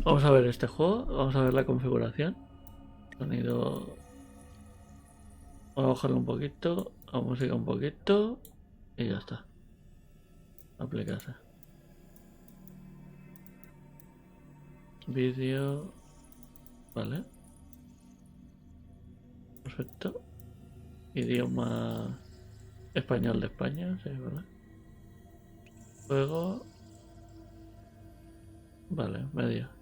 Vamos a ver este juego, vamos a ver la configuración. Sonido. Vamos a bajarlo un poquito, a música un poquito y ya está. Aplicarse. Vídeo. Vale. Perfecto. Idioma español de España, sí, vale. Juego. Vale, medio.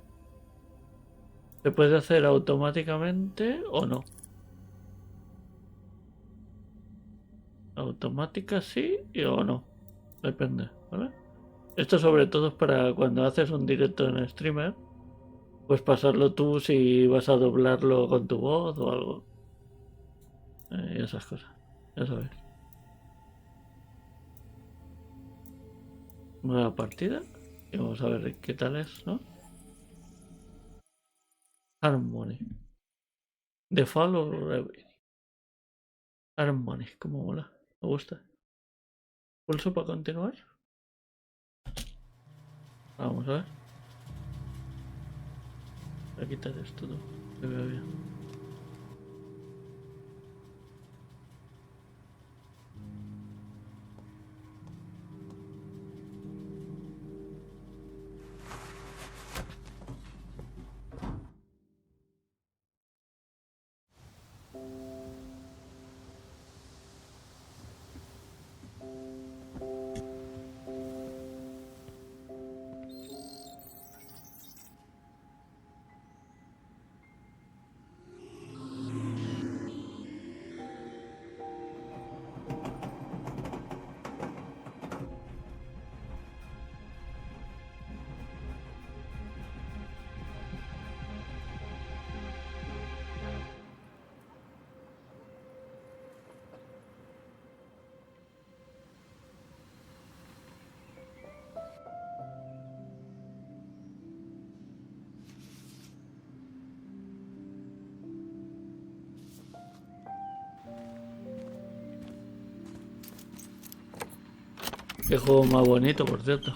¿Se puede hacer automáticamente o no? Automática sí o no. Depende, ¿vale? Esto sobre todo es para cuando haces un directo en streamer. Pues pasarlo tú si vas a doblarlo con tu voz o algo. Y esas cosas. Ya sabes. Nueva partida. Y vamos a ver qué tal es, ¿no? Harmony. The Fall of Reverie. Harmony. Como mola. Me gusta. Pulso para continuar. Vamos a ver. Voy a quitar esto todo. Se vea bien. Qué juego más bonito, por cierto.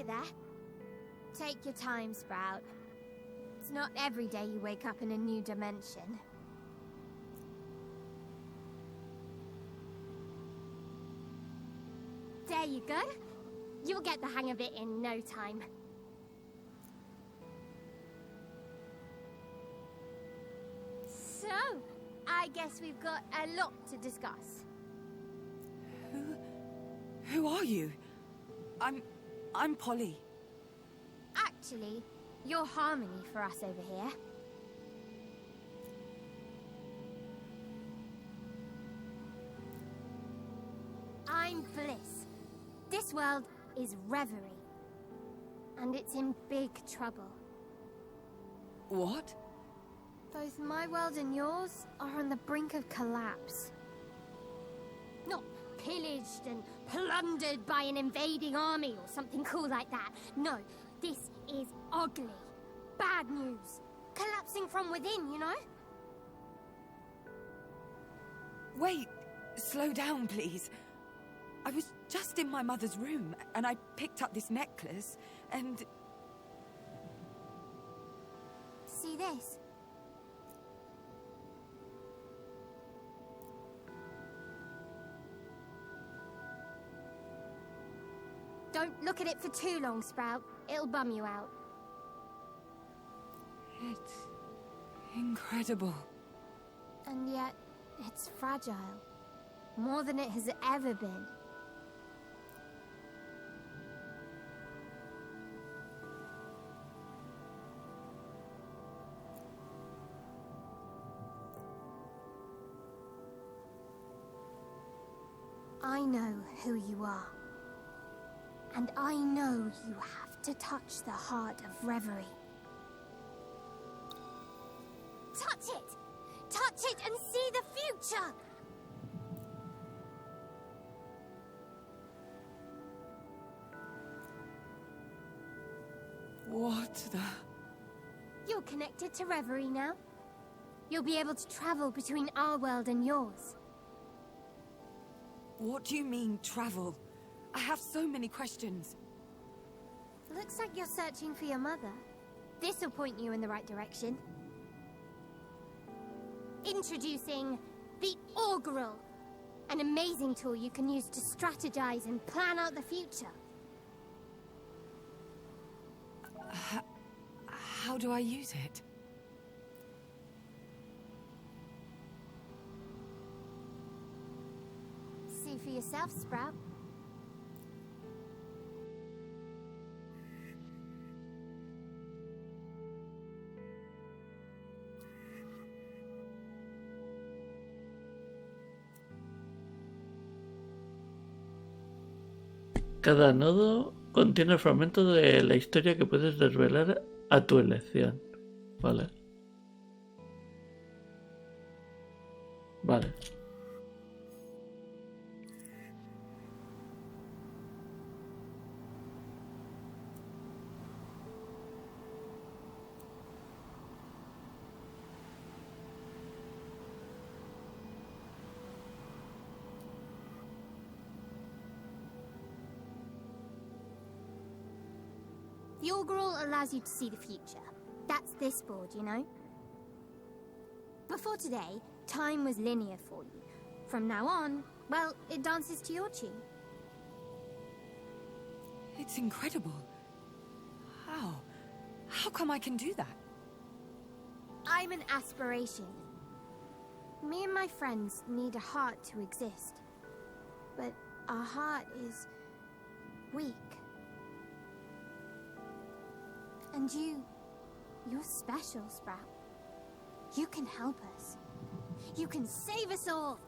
it there. Take your time, Sprout. It's not every day you wake up in a new dimension. There you go. You'll get the hang of it in no time. So, I guess we've got a lot to discuss. Who are you? I'm Polly. Actually, you're Harmony for us over here. I'm Bliss. This world is Reverie. And it's in big trouble. What? Both my world and yours are on the brink of collapse. Not pillaged and plundered by an invading army or something cool like that. No, this is ugly. Bad news. Collapsing from within, you know? Wait, slow down, please. I was just in my mother's room, and I picked up this necklace, and... See this? Don't look at it for too long, Sprout. It'll bum you out. It's incredible. And yet, it's fragile. More than it has ever been. I know who you are. And I know you have to touch the heart of Reverie. Touch it! Touch it and see the future! What the... You're connected to Reverie now. You'll be able to travel between our world and yours. What do you mean, travel? I have so many questions. Looks like you're searching for your mother. This'll point you in the right direction. Introducing the Augural, an amazing tool you can use to strategize and plan out the future. How do I use it? See for yourself, Sprout. Cada nodo contiene fragmentos de la historia que puedes desvelar a tu elección. Vale. Vale. The Augural allows you to see the future. That's this board, you know? Before today, time was linear for you. From now on, well, it dances to your tune. It's incredible. How? How come I can do that? I'm an aspiration. Me and my friends need a heart to exist. But our heart is weak. And you're special, Sprout. You can help us. You can save us all.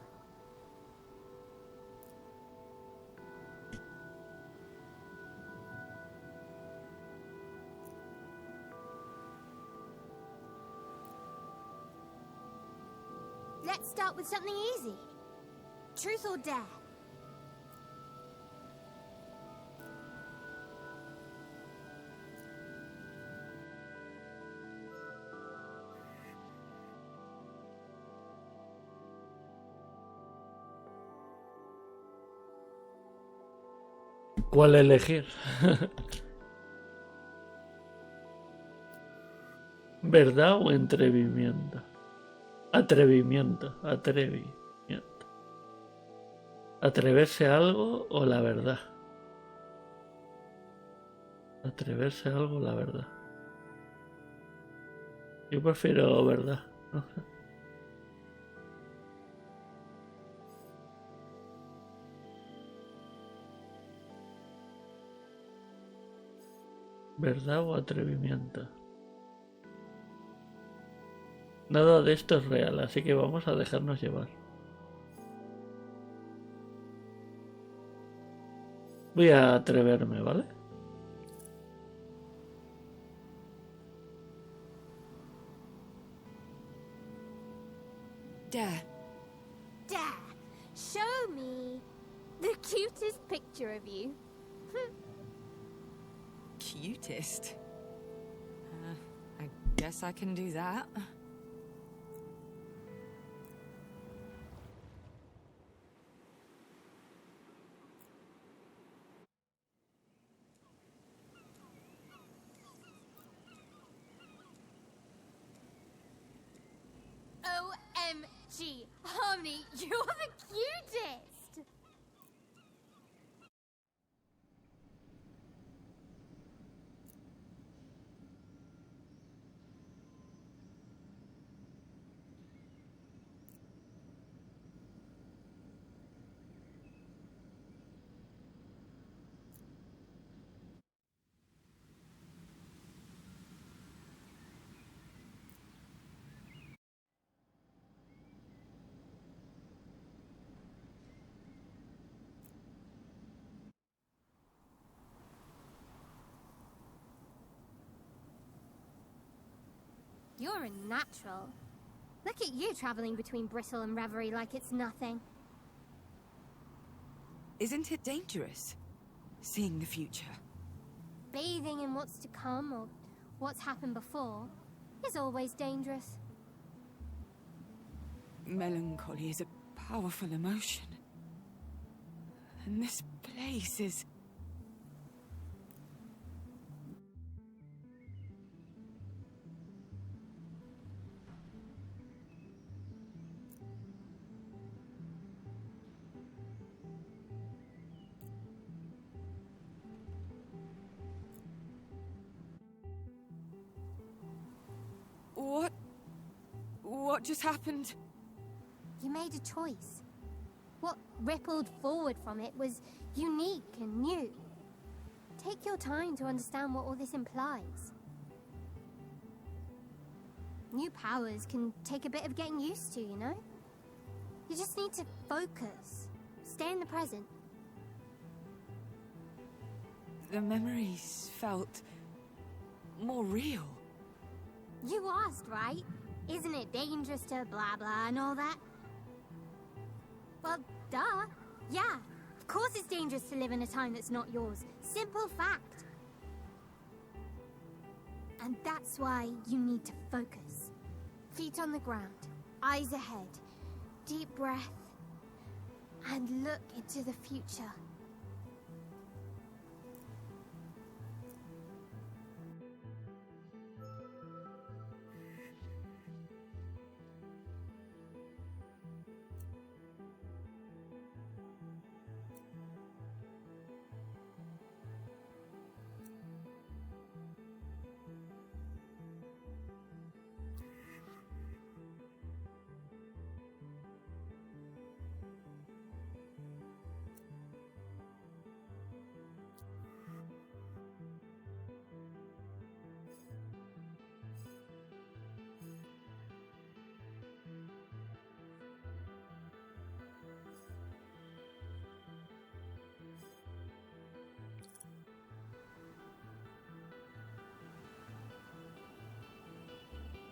Let's start with something easy. Truth or dare? ¿Cuál elegir? ¿Verdad o atrevimiento? Atrevimiento. ¿Atreverse a algo o la verdad? Atreverse a algo o la verdad. Yo prefiero verdad. No sé. ¿Verdad o atrevimiento? Nada de esto es real, así que vamos a dejarnos llevar. Voy a atreverme, ¿vale? Dare. Dad, show me the cutest picture of you. Cutest? I guess I can do that. OMG, Harmony, you're the cutest! You're a natural. Look at you traveling between Brittle and Reverie like it's nothing. Isn't it dangerous, seeing the future? Bathing in what's to come or what's happened before is always dangerous. Melancholy is a powerful emotion. And this place is... What just happened? You made a choice. What rippled forward from it was unique and new. Take your time to understand what all this implies. New powers can take a bit of getting used to, you know? You just need to focus. Stay in the present. The memories felt more real. You asked, right? Isn't it dangerous to blah blah and all that? Well, duh. Yeah, of course it's dangerous to live in a time that's not yours. Simple fact. And that's why you need to focus. Feet on the ground, eyes ahead, deep breath, and look into the future.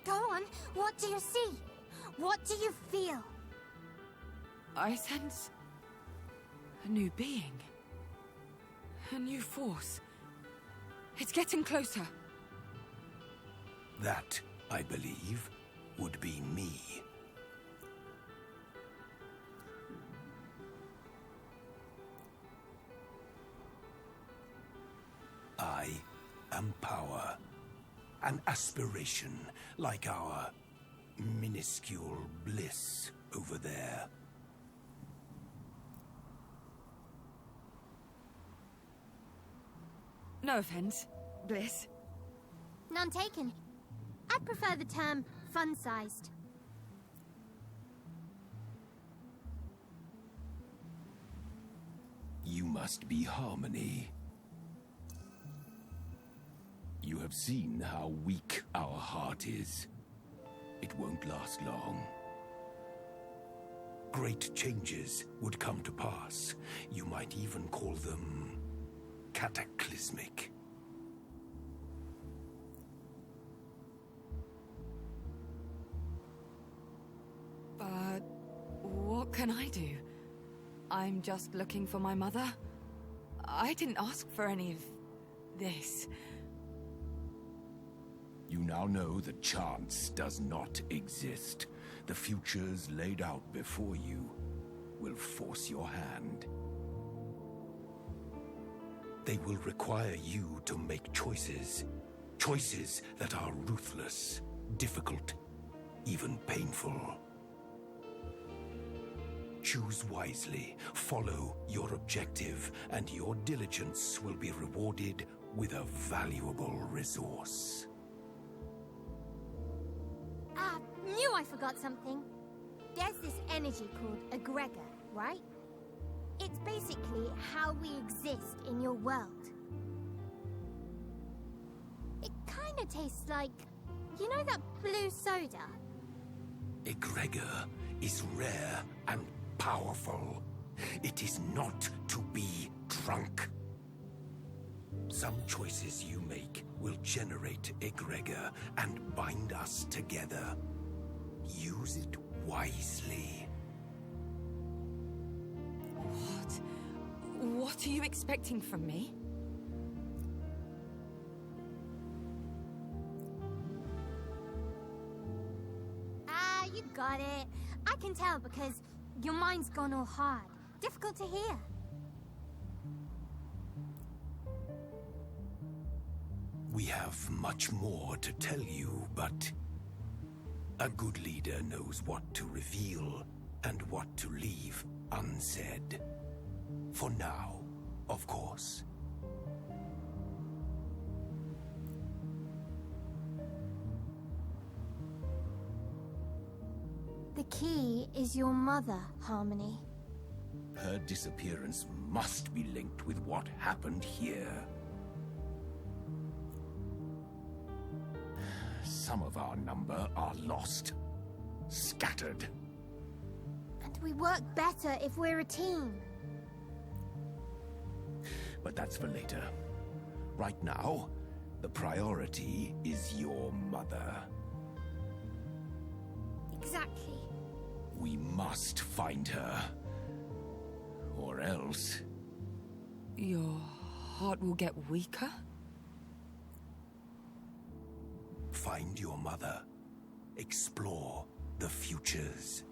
Go on, what do you see? What do you feel? I sense a new being. A new force. It's getting closer. That, I believe, would be me. I am power. An aspiration like our minuscule bliss over there. No offense, Bliss. None taken. I'd prefer the term fun-sized. You must be Harmony. You have seen how weak our heart is. It won't last long. Great changes would come to pass. You might even call them cataclysmic. But what can I do? I'm just looking for my mother. I didn't ask for any of this. You now know that chance does not exist. The futures laid out before you will force your hand. They will require you to make choices. Choices that are ruthless, difficult, even painful. Choose wisely, follow your objective, and your diligence will be rewarded with a valuable resource. Knew I forgot something. There's this energy called egregor, right? It's basically how we exist in your world. It kinda tastes like... You know that blue soda? Egregor is rare and powerful. It is not to be drunk. Some choices you make will generate egregor and bind us together. Use it wisely. What? What are you expecting from me? You got it. I can tell because your mind's gone all hard. Difficult to hear. We have much more to tell you, but a good leader knows what to reveal and what to leave unsaid. For now, of course. The key is your mother, Harmony. Her disappearance must be linked with what happened here. Some of our number are lost, scattered. And we work better if we're a team. But that's for later. Right now, the priority is your mother. Exactly. We must find her. Or else... Your heart will get weaker? Find your mother. Explore the futures.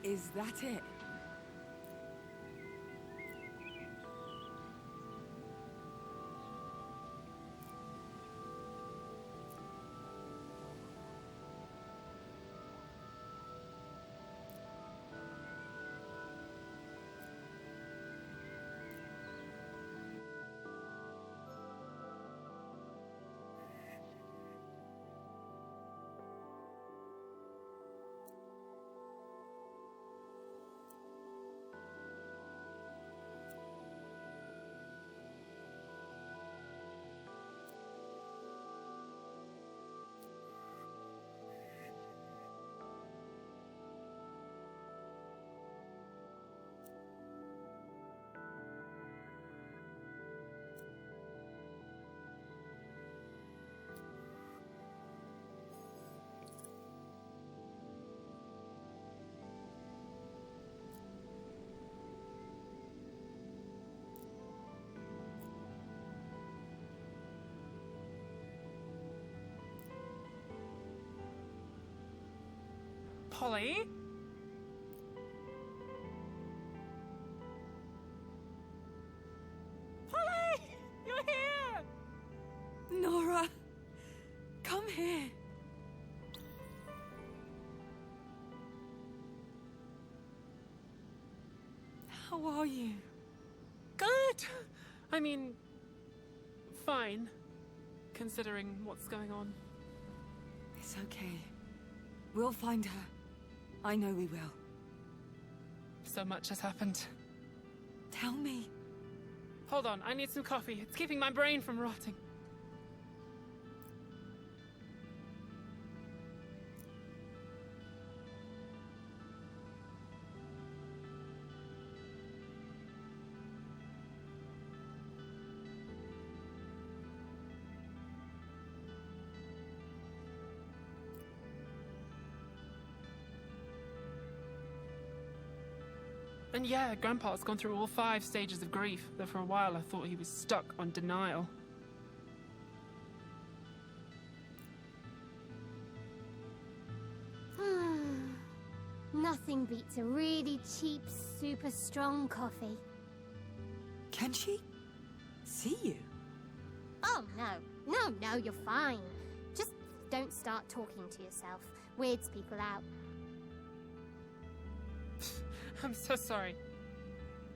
Is that it? Polly? Polly! You're here! Nora! Come here! How are you? Good! I mean, fine, considering what's going on. It's okay. We'll find her. I know we will. So much has happened. Tell me. Hold on, I need some coffee. It's keeping my brain from rotting. And yeah, Grandpa's gone through all 5 stages of grief, though for a while I thought he was stuck on denial. Nothing beats a really cheap, super strong coffee. Can she see you? Oh, no, you're fine. Just don't start talking to yourself. Weirds people out. I'm so sorry.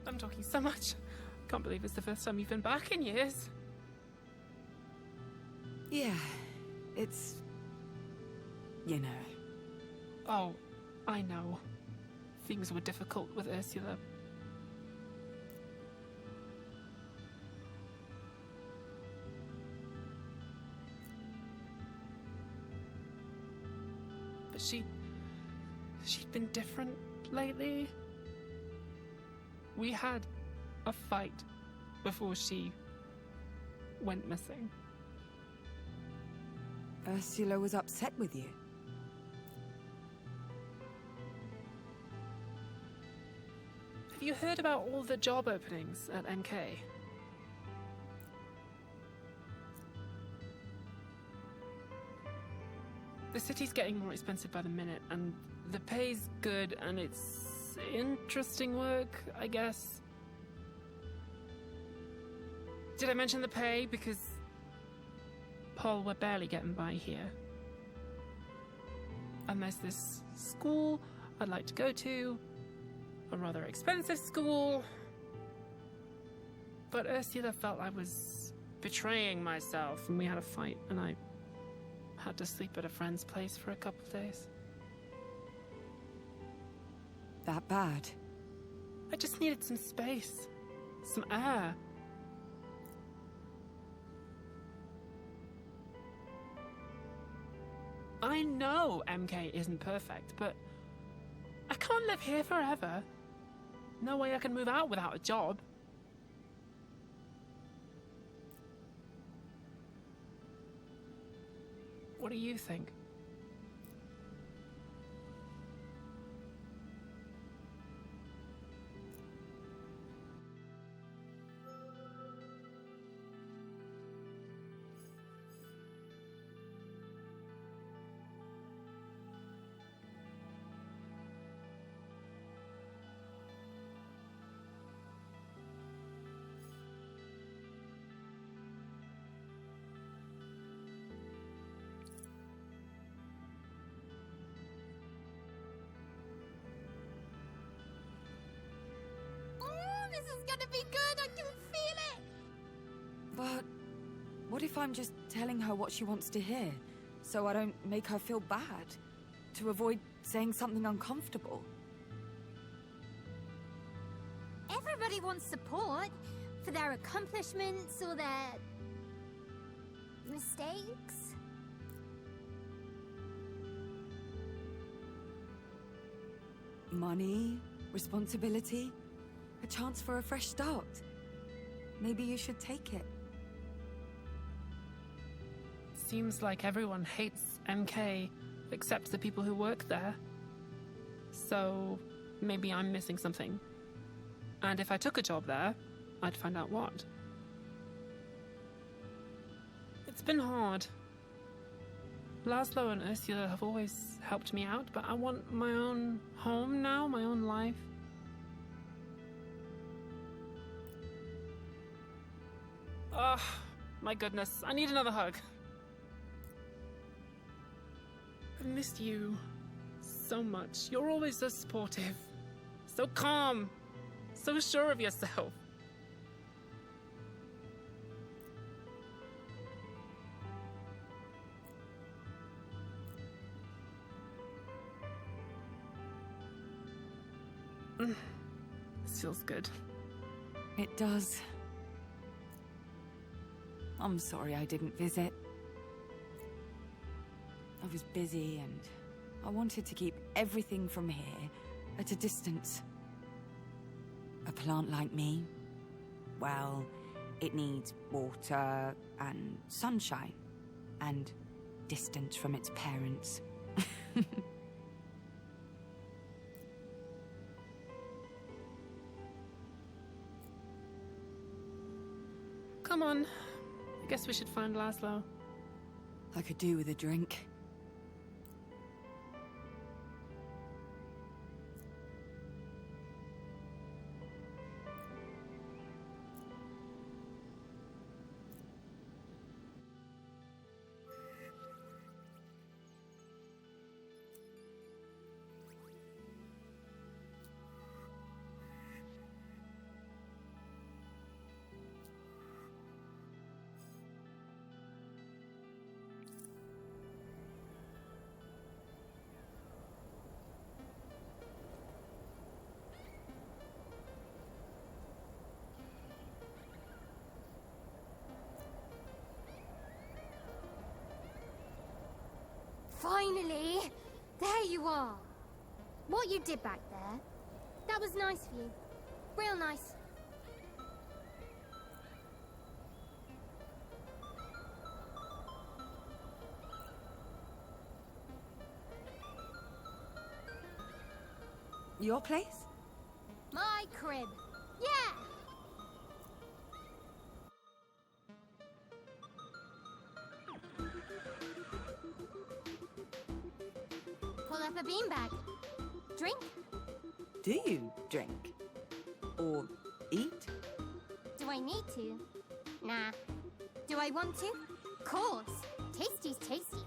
I'm talking so much. Can't believe it's the first time you've been back in years. Yeah, it's... you know. Oh, I know. Things were difficult with Ursula. But she'd been different lately. We had a fight before she went missing. Ursula was upset with you. Have you heard about all the job openings at MK? The city's getting more expensive by the minute, and the pay's good, and it's interesting work, I guess. Did I mention the pay? Because, Paul, we're barely getting by here. And there's this school I'd like to go to, a rather expensive school. But Ursula felt I was betraying myself, and we had a fight, and I had to sleep at a friend's place for a couple of days. That bad? I just needed some space, some air. I know MK isn't perfect, but I can't live here forever. No way I can move out without a job. What do you think? gonna be good, I can feel it! But what if I'm just telling her what she wants to hear, so I don't make her feel bad? To avoid saying something uncomfortable? Everybody wants support for their accomplishments or their mistakes. Money, responsibility, a chance for a fresh start. Maybe you should take it. Seems like everyone hates MK, except the people who work there. So, maybe I'm missing something. And if I took a job there, I'd find out what. It's been hard. Laszlo and Ursula have always helped me out, but I want my own home now, my own life. Oh, my goodness, I need another hug. I've missed you so much. You're always so supportive, so calm, so sure of yourself. This feels good. It does. I'm sorry I didn't visit. I was busy and I wanted to keep everything from here at a distance. A plant like me, well, it needs water and sunshine and distance from its parents. Come on. I guess we should find Laszlo. I could do with a drink. Finally! There you are! What you did back there, that was nice of you. Real nice. Your place? My crib. Yeah! Pull up a beanbag. Drink? Do you drink? Or eat? Do I need to? Nah. Do I want to? Course. Tasty's tasty.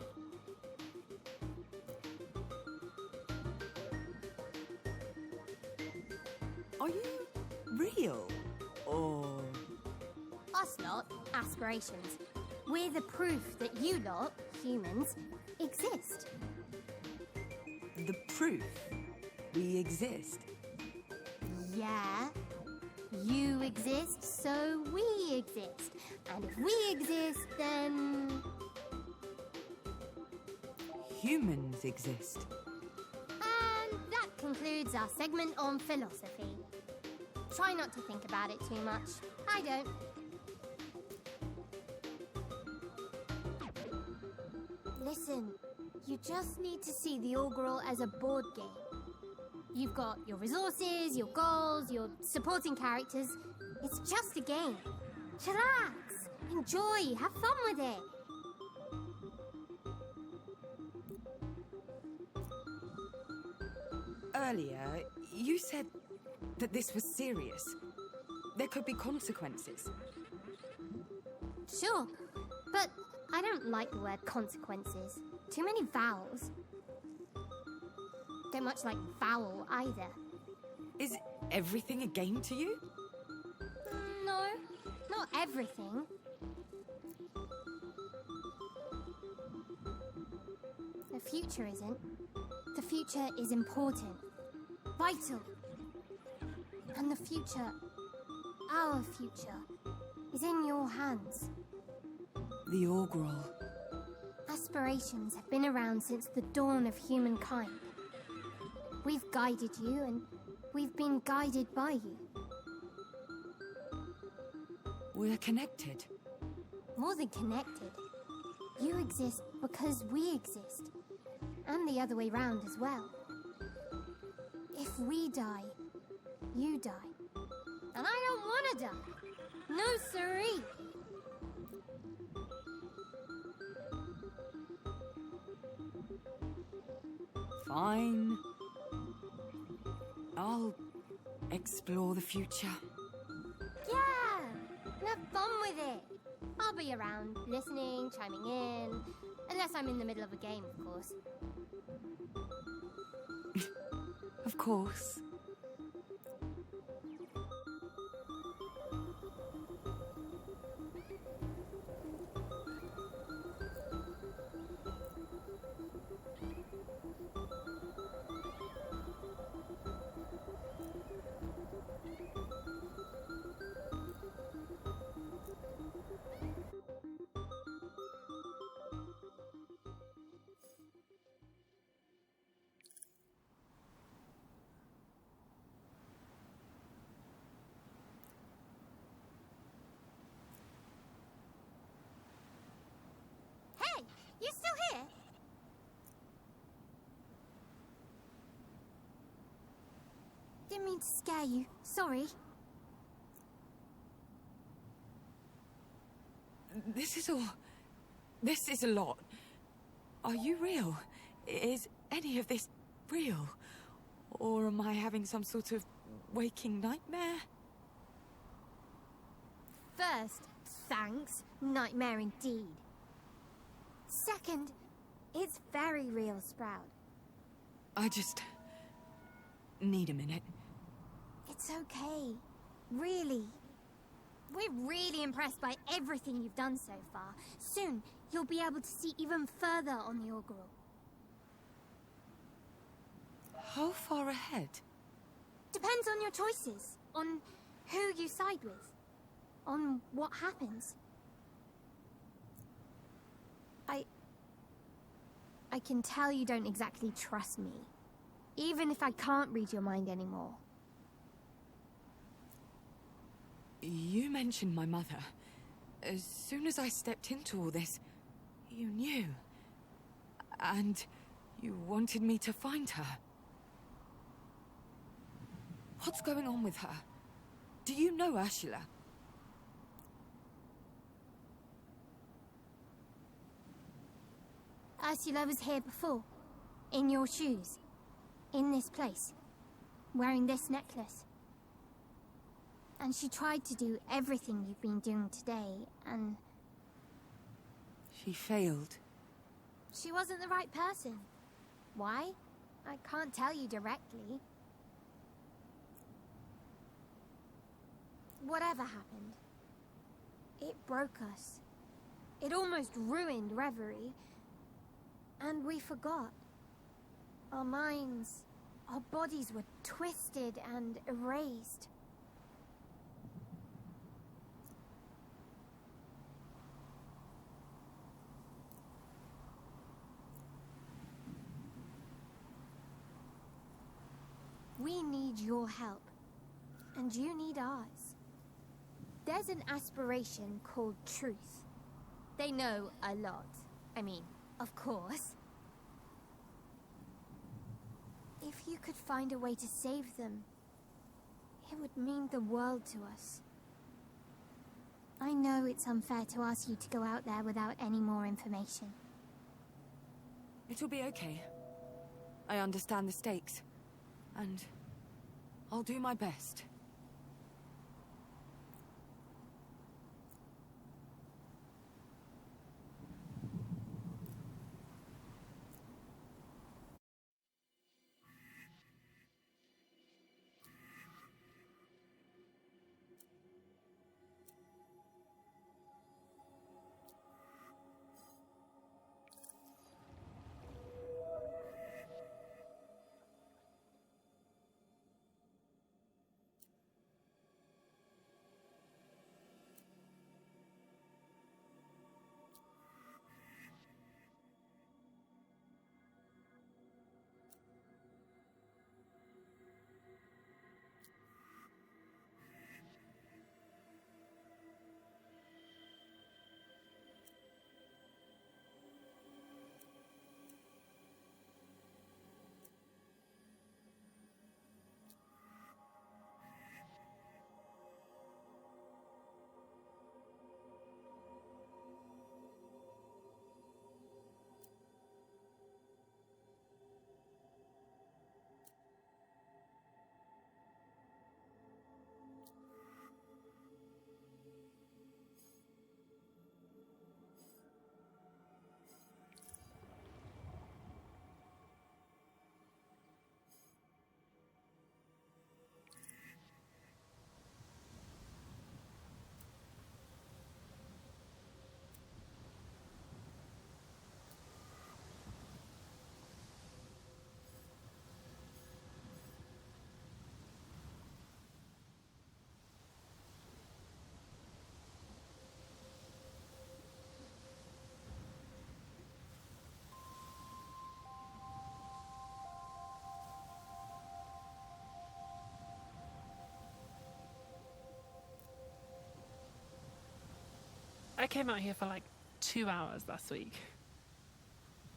Are you real? Or... Us lot, aspirations. We're the proof that you lot, humans, exist. the proof we exist? Yeah. You exist, so we exist. And if we exist, then... Humans exist. And that concludes our segment on philosophy. Try not to think about it too much. I don't. Listen, you just need to see the Augural as a board game. You've got your resources, your goals, your supporting characters. It's just a game. Chillax, enjoy, have fun with it. Earlier, you said that this was serious. There could be consequences. Sure, but I don't like the word consequences. Too many vowels. Don't much like vowel either. Is everything a game to you? everything. The future isn't. The future is important, vital. And the future, our future, is in your hands. The Orgrill. Aspirations have been around since the dawn of humankind. We've guided you, and we've been guided by you. We're connected. More than connected. You exist because we exist. And the other way round as well. If we die, you die. And I don't want to die. No siree. Fine. I'll explore the future. Yeah! And have fun with it. I'll be around, listening, chiming in. Unless I'm in the middle of a game, of course. Of course. Hey! You still here? Didn't mean to scare you. Sorry. This is a lot. Are you real? Is any of this real? Or am I having some sort of waking nightmare? First, thanks. Nightmare indeed. Second, it's very real, Sprout. I just need a minute. It's okay. Really. We're really impressed by everything you've done so far. Soon, you'll be able to see even further on the Orgrill. How far ahead? Depends on your choices, on who you side with, on what happens. I can tell you don't exactly trust me, even if I can't read your mind anymore. You mentioned my mother. As soon as I stepped into all this, you knew. And you wanted me to find her. What's going on with her? Do you know Ursula? Ursula was here before, in your shoes, in this place, wearing this necklace. And she tried to do everything you've been doing today, and She failed. she wasn't the right person. Why? I can't tell you directly. Whatever happened, it broke us. It almost ruined Reverie. And we forgot. Our minds, our bodies were twisted and erased. We need your help, and you need ours. There's an aspiration called truth. They know a lot. I mean, of course. If you could find a way to save them, it would mean the world to us. I know it's unfair to ask you to go out there without any more information. It'll be okay. I understand the stakes. And I'll do my best. I came out here for like 2 hours last week.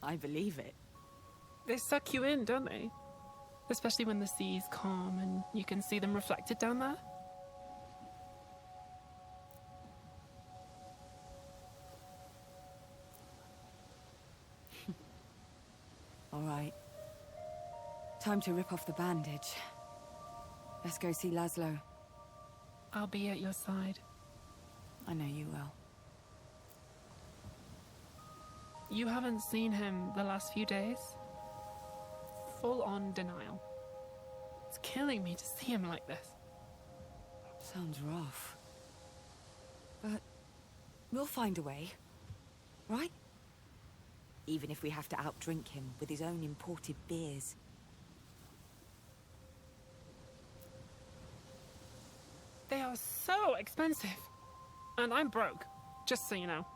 I believe it. They suck you in, don't they? Especially when the sea's calm and you can see them reflected down there. All right. Time to rip off the bandage. Let's go see Laszlo. I'll be at your side. I know you will. You haven't seen him the last few days? Full-on denial. It's killing me to see him like this. Sounds rough. But we'll find a way, right? Even if we have to outdrink him with his own imported beers. They are so expensive. And I'm broke, just so you know.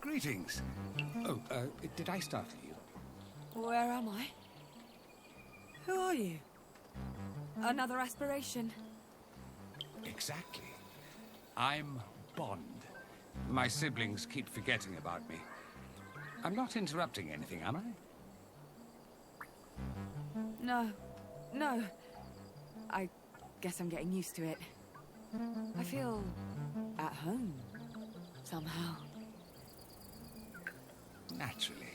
Greetings. Oh, did I startle you? Where am I? Who are you? Another aspiration? Exactly. I'm Bond. My siblings keep forgetting about me. I'm not interrupting anything, am I? No. No. I guess I'm getting used to it. I feel at home, somehow. Naturally.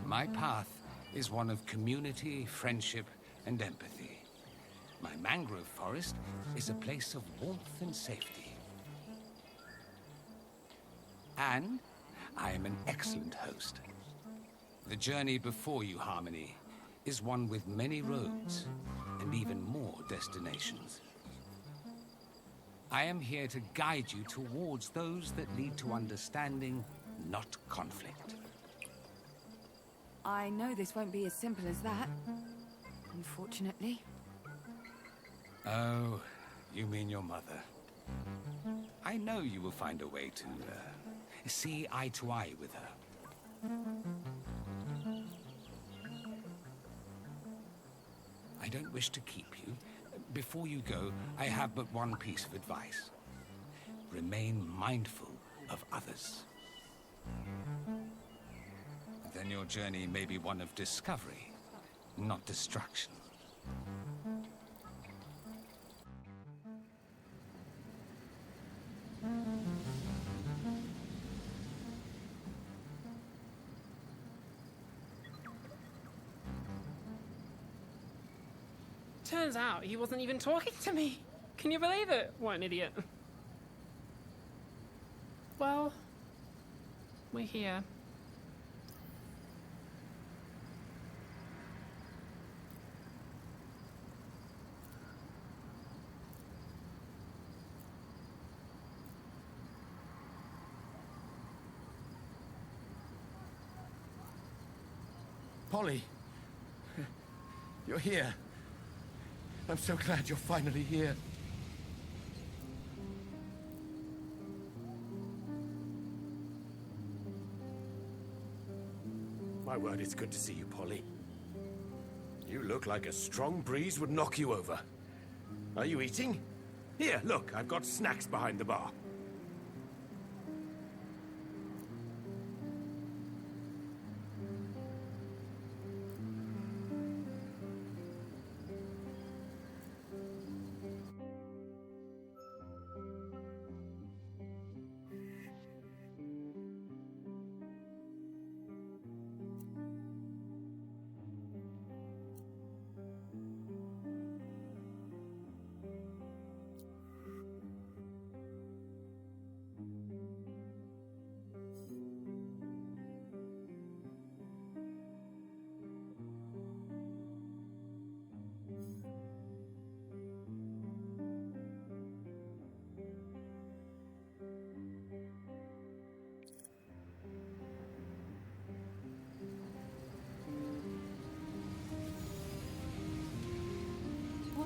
My path is one of community, friendship, and empathy. My mangrove forest is a place of warmth and safety. And I am an excellent host. The journey before you, Harmony, is one with many roads and even more destinations. I am here to guide you towards those that lead to understanding, not conflict. I know this won't be as simple as that, unfortunately. Oh, you mean your mother. I know you will find a way to see eye to eye with her. I don't wish to keep you. Before you go, I have but one piece of advice. Remain mindful of others. Then your journey may be one of discovery, not destruction. Turns out he wasn't even talking to me. Can you believe it? What an idiot. Well, we're here. Polly, you're here. I'm so glad you're finally here. My word, it's good to see you, Polly. You look like a strong breeze would knock you over. Are you eating? Here, look, I've got snacks behind the bar.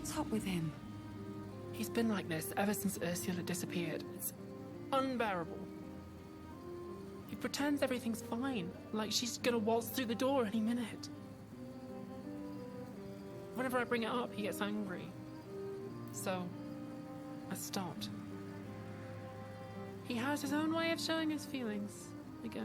What's up with him? He's been like this ever since Ursula disappeared. It's unbearable. He pretends everything's fine, like she's gonna waltz through the door any minute. Whenever I bring it up, he gets angry. So, I stopped. He has his own way of showing his feelings, I guess.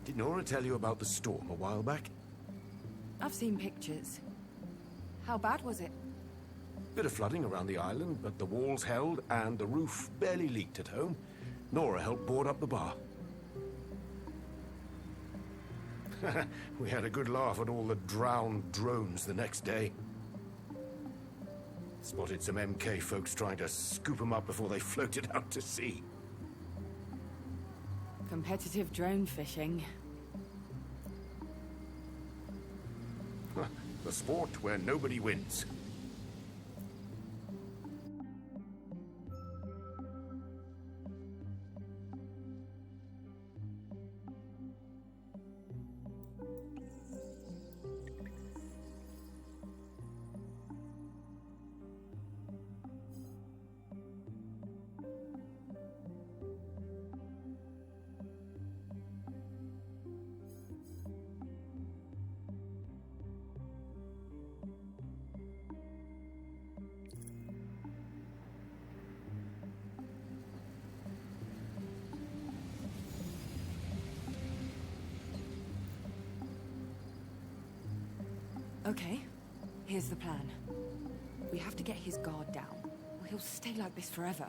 Did Nora tell you about the storm a while back? I've seen pictures. How bad was it? Bit of flooding around the island, but the walls held and the roof barely leaked at home. Nora helped board up the bar. We had a good laugh at all the drowned drones the next day. Spotted some MK folks trying to scoop them up before they floated out to sea. Competitive drone fishing. The sport where nobody wins. Okay, here's the plan. We have to get his guard down, or he'll stay like this forever.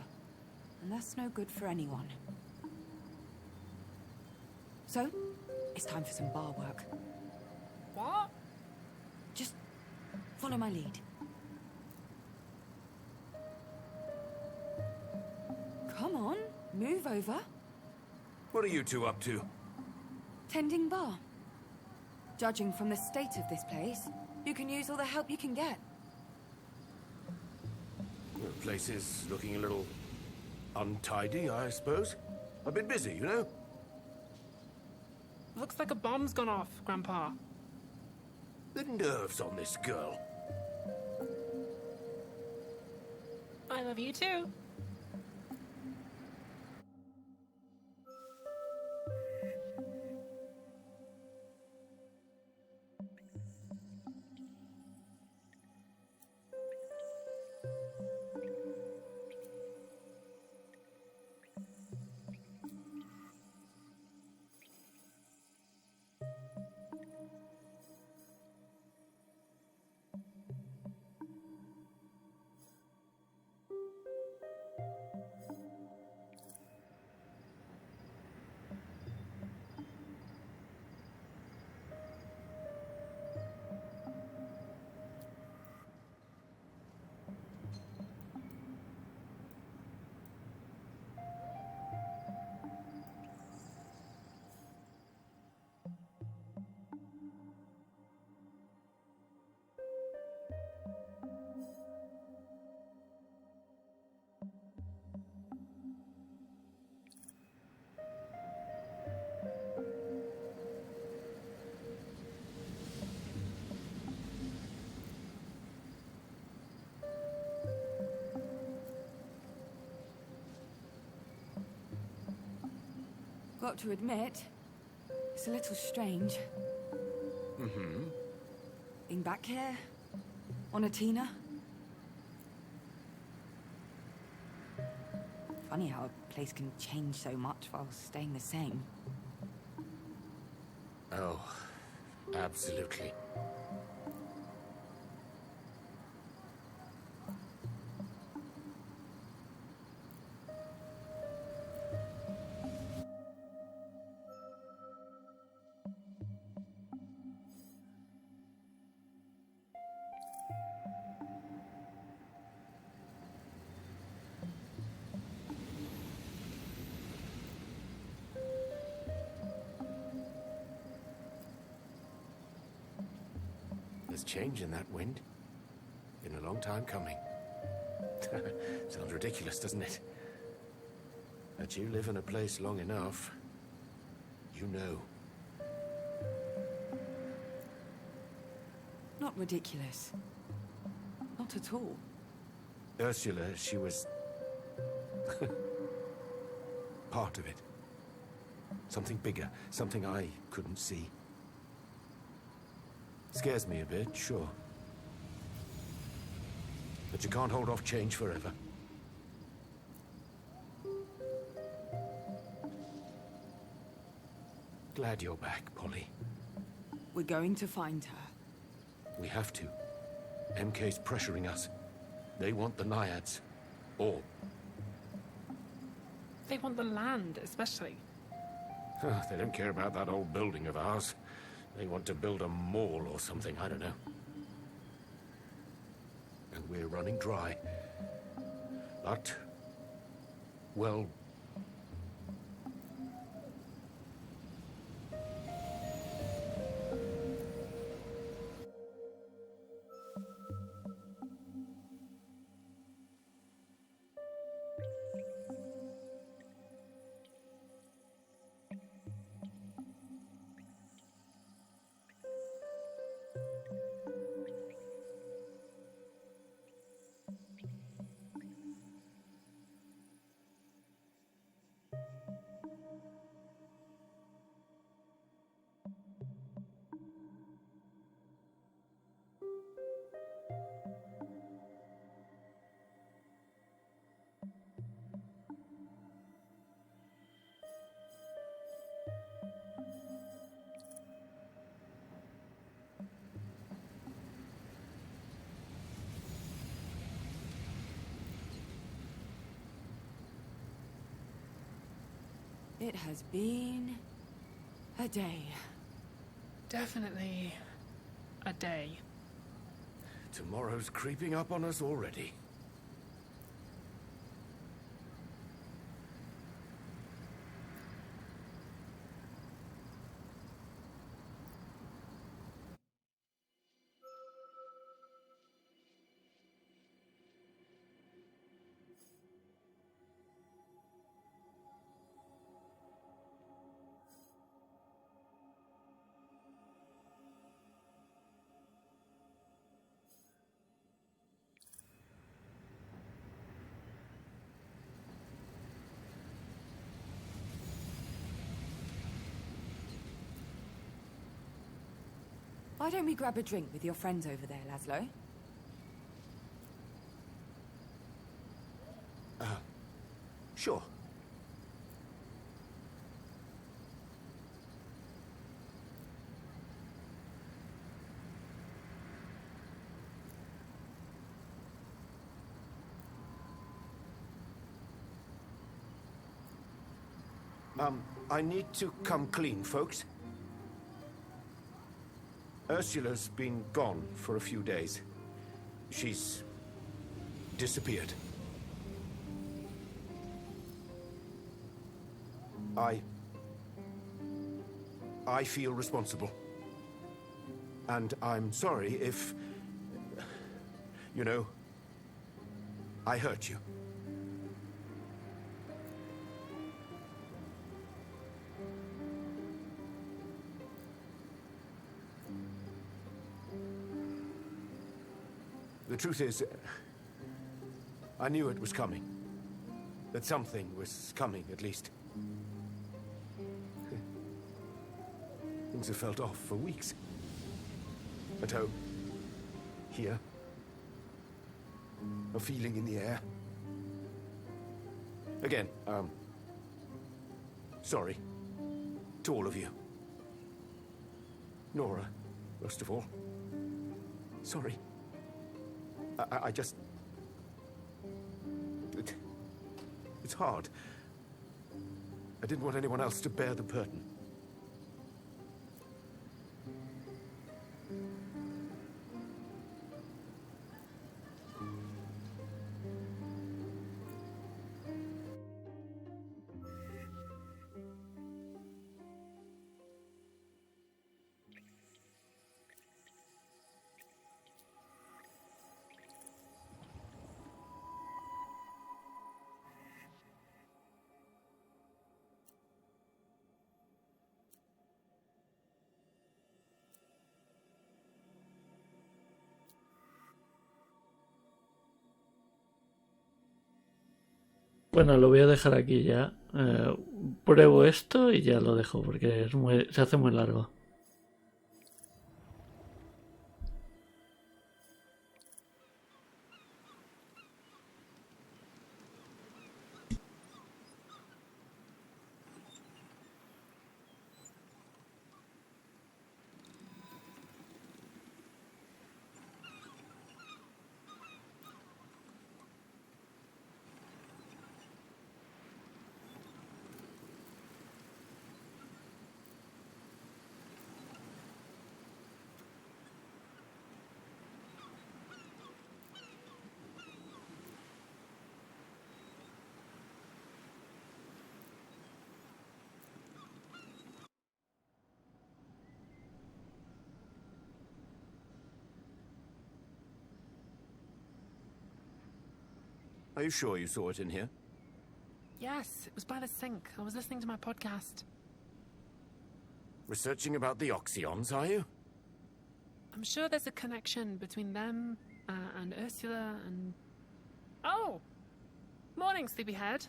And that's no good for anyone. So, it's time for some bar work. What? Just follow my lead. Come on, move over. What are you two up to? Tending bar. Judging from the state of this place, you can use all the help you can get. The place is looking a little untidy, I suppose. A bit busy, you know? Looks like a bomb's gone off, Grandpa. The nerves on this girl. I love you too. Got to admit, it's a little strange. Mm-hmm. Being back here, on Atina. Funny how a place can change so much while staying the same. Oh, absolutely. There's change in that wind. Been a long time coming. Sounds ridiculous, doesn't it? But you live in a place long enough, you know. Not ridiculous. Not at all. Ursula, she was... part of it. Something bigger, something I couldn't see. Scares me a bit, sure. But you can't hold off change forever. Glad you're back, Polly. We're going to find her. We have to. MK's pressuring us. They want the Naiads. All. They want the land, especially. They don't care about that old building of ours. They want to build a mall or something, I don't know. And we're running dry. But, well... It has been a day. Definitely a day. Tomorrow's creeping up on us already. Why don't we grab a drink with your friends over there, Laszlo? Sure. I need to come clean, folks. Ursula's been gone for a few days. She's disappeared. I feel responsible. And I'm sorry if, you know, I hurt you. The truth is, I knew it was coming. That something was coming, at least. Things have felt off for weeks. At home. Here. A feeling in the air. Again, sorry. To all of you. Nora, most of all. Sorry. I just... It's hard. I didn't want anyone else to bear the burden. Bueno, lo voy a dejar aquí ya. Pruebo esto y ya lo dejo porque se hace muy largo. Are you sure you saw it in here? Yes, it was by the sink. I was listening to my podcast. Researching about the Oxyons, are you? I'm sure there's a connection between them and Ursula and... Oh! Morning, sleepyhead.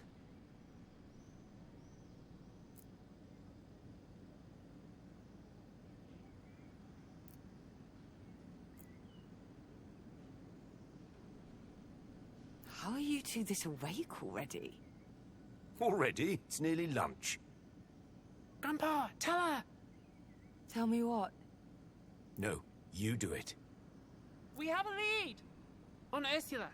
How are you two this awake already? Already? It's nearly lunch. Grandpa, tell her! Tell me what? No, you do it. We have a lead! On Ursula.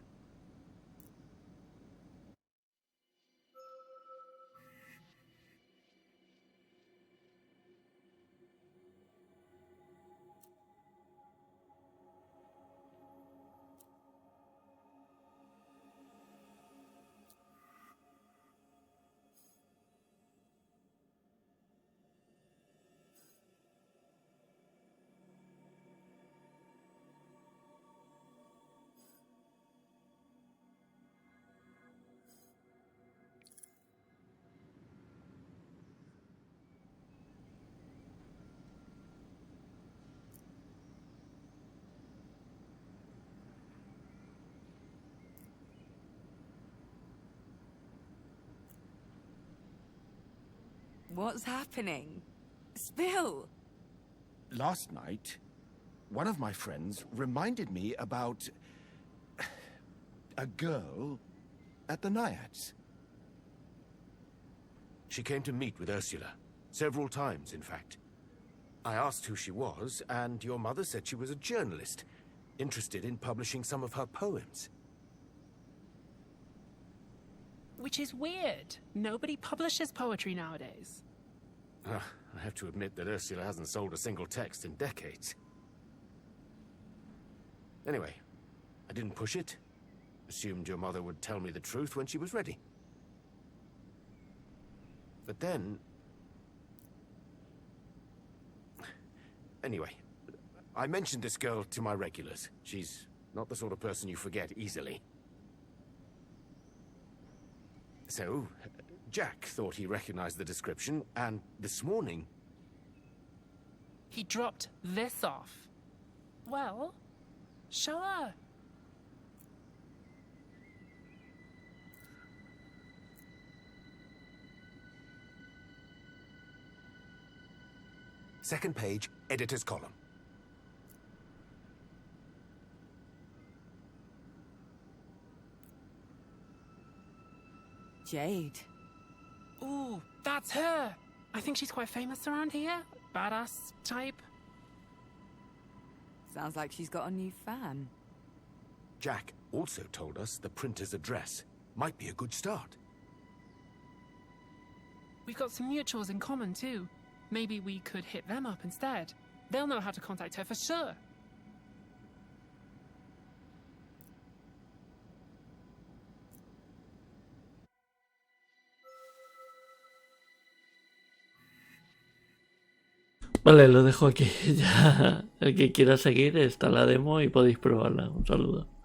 What's happening? Spill! Last night, one of my friends reminded me about a girl at the Naiads. She came to meet with Ursula. Several times, in fact. I asked who she was, and your mother said she was a journalist, interested in publishing some of her poems. Which is weird. Nobody publishes poetry nowadays. I have to admit that Ursula hasn't sold a single text in decades. Anyway, I didn't push it. Assumed your mother would tell me the truth when she was ready. But then... Anyway, I mentioned this girl to my regulars. She's not the sort of person you forget easily. So, Jack thought he recognized the description, and this morning... He dropped this off. Well, show her. Second page, editor's column. Jade. Ooh, that's her! I think she's quite famous around here. Badass type. Sounds like she's got a new fan. Jack also told us the printer's address. Might be a good start. We've got some mutuals in common too. Maybe we could hit them up instead. They'll know how to contact her for sure. Vale, lo dejo aquí. Ya, el que quiera seguir está la demo y podéis probarla. Un saludo.